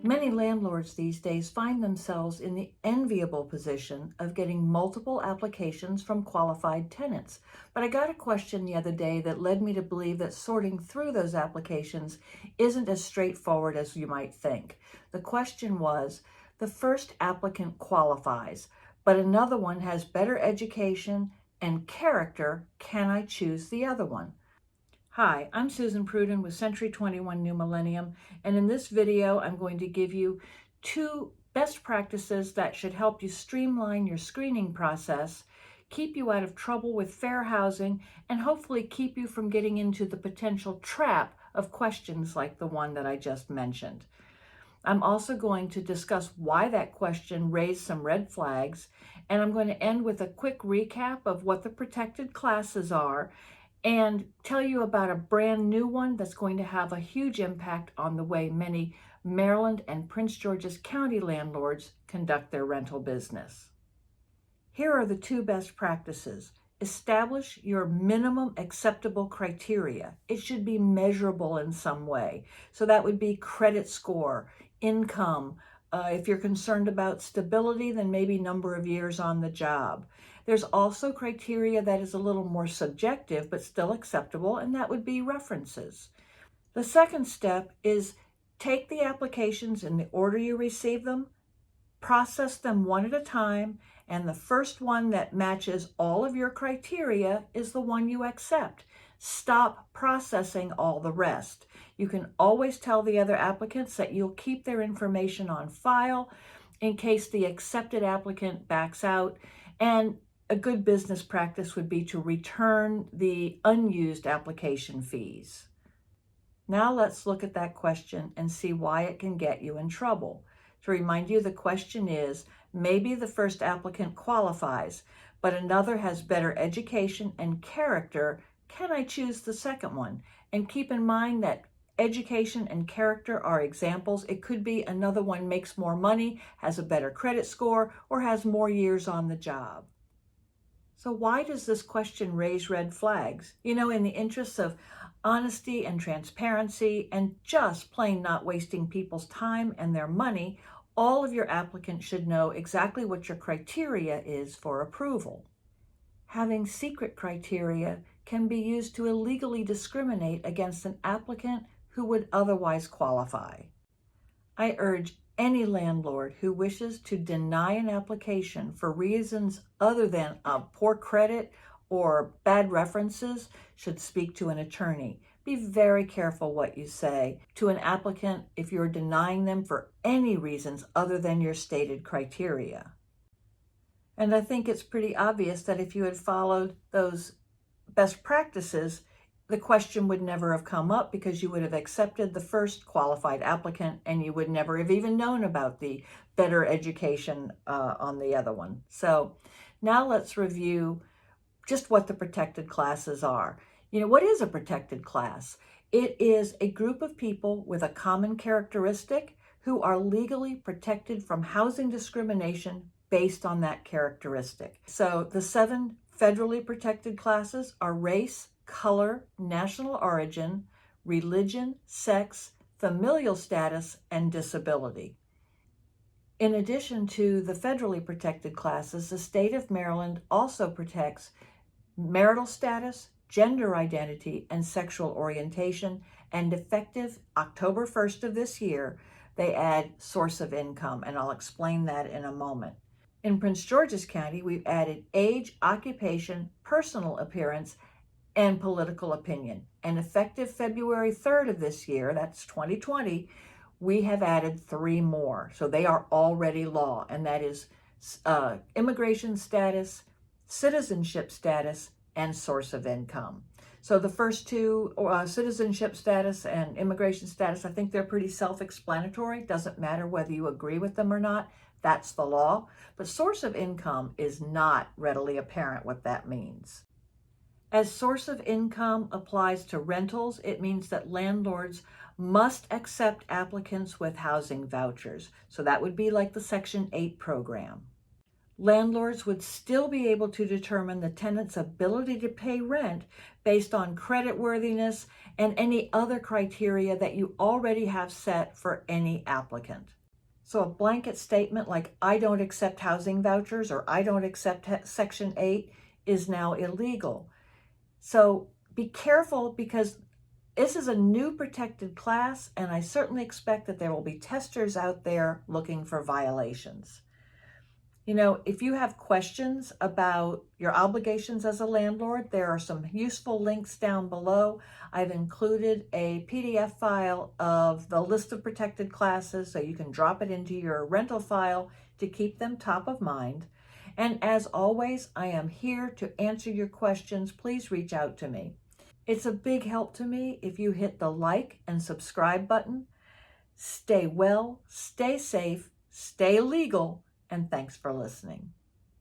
Many landlords these days find themselves in the enviable position of getting multiple applications from qualified tenants. But I got a question the other day that led me to believe that sorting through those applications isn't as straightforward as you might think. The question was, the first applicant qualifies, but another one has better education and character. Can I choose the other one? Hi, I'm Susan Pruden with Century 21 New Millennium, and in this video I'm going to give you 2 best practices that should help you streamline your screening process, keep you out of trouble with fair housing, and hopefully keep you from getting into the potential trap of questions like the one that I just mentioned. I'm also going to discuss why that question raised some red flags, and I'm going to end with a quick recap of what the protected classes are and tell you about a brand new one that's going to have a huge impact on the way many Maryland and Prince George's County landlords conduct their rental business. Here are the 2 best practices. Establish your minimum acceptable criteria. It should be measurable in some way. So that would be credit score, income. If you're concerned about stability, then maybe number of years on the job. There's also criteria that is a little more subjective, but still acceptable, and that would be references. The second step is take the applications in the order you receive them, process them one at a time, and the first one that matches all of your criteria is the one you accept. Stop processing all the rest. You can always tell the other applicants that you'll keep their information on file in case the accepted applicant backs out, and a good business practice would be to return the unused application fees. Now let's look at that question and see why it can get you in trouble. To remind you, the question is, maybe the first applicant qualifies, but another has better education and character. Can I choose the second one? And keep in mind that education and character are examples. It could be another one makes more money, has a better credit score, or has more years on the job. So why does this question raise red flags? You know, in the interests of honesty and transparency and just plain not wasting people's time and their money, all of your applicants should know exactly what your criteria is for approval. Having secret criteria can be used to illegally discriminate against an applicant who would otherwise qualify. I urge any landlord who wishes to deny an application for reasons other than poor credit or bad references should speak to an attorney. Be very careful what you say to an applicant if you're denying them for any reasons other than your stated criteria. And I think it's pretty obvious that if you had followed those best practices, the question would never have come up because you would have accepted the first qualified applicant and you would never have even known about the better education on the other one. So now let's review just what the protected classes are. You know, what is a protected class? It is a group of people with a common characteristic who are legally protected from housing discrimination based on that characteristic. So the 7 federally protected classes are race, color, national origin, religion, sex, familial status, and disability. In addition to the federally protected classes, the state of Maryland also protects marital status, gender identity, and sexual orientation, and effective October 1st of this year, they add source of income, and I'll explain that in a moment. In Prince George's County, we've added age, occupation, personal appearance, and political opinion. And effective February 3rd of this year, that's 2020, we have added 3 more. So they are already law, and that is immigration status, citizenship status, and source of income. So the first 2, citizenship status and immigration status, I think they're pretty self-explanatory. Doesn't matter whether you agree with them or not. That's the law. But source of income is not readily apparent what that means. As source of income applies to rentals, it means that landlords must accept applicants with housing vouchers. So that would be like the Section 8 program. Landlords would still be able to determine the tenant's ability to pay rent based on creditworthiness and any other criteria that you already have set for any applicant. So a blanket statement like, I don't accept housing vouchers or I don't accept Section 8 is now illegal. So be careful, because this is a new protected class, and I certainly expect that there will be testers out there looking for violations. You know, if you have questions about your obligations as a landlord, there are some useful links down below. I've included a PDF file of the list of protected classes so you can drop it into your rental file to keep them top of mind. And as always, I am here to answer your questions. Please reach out to me. It's a big help to me if you hit the like and subscribe button. Stay well, stay safe, stay legal, and thanks for listening.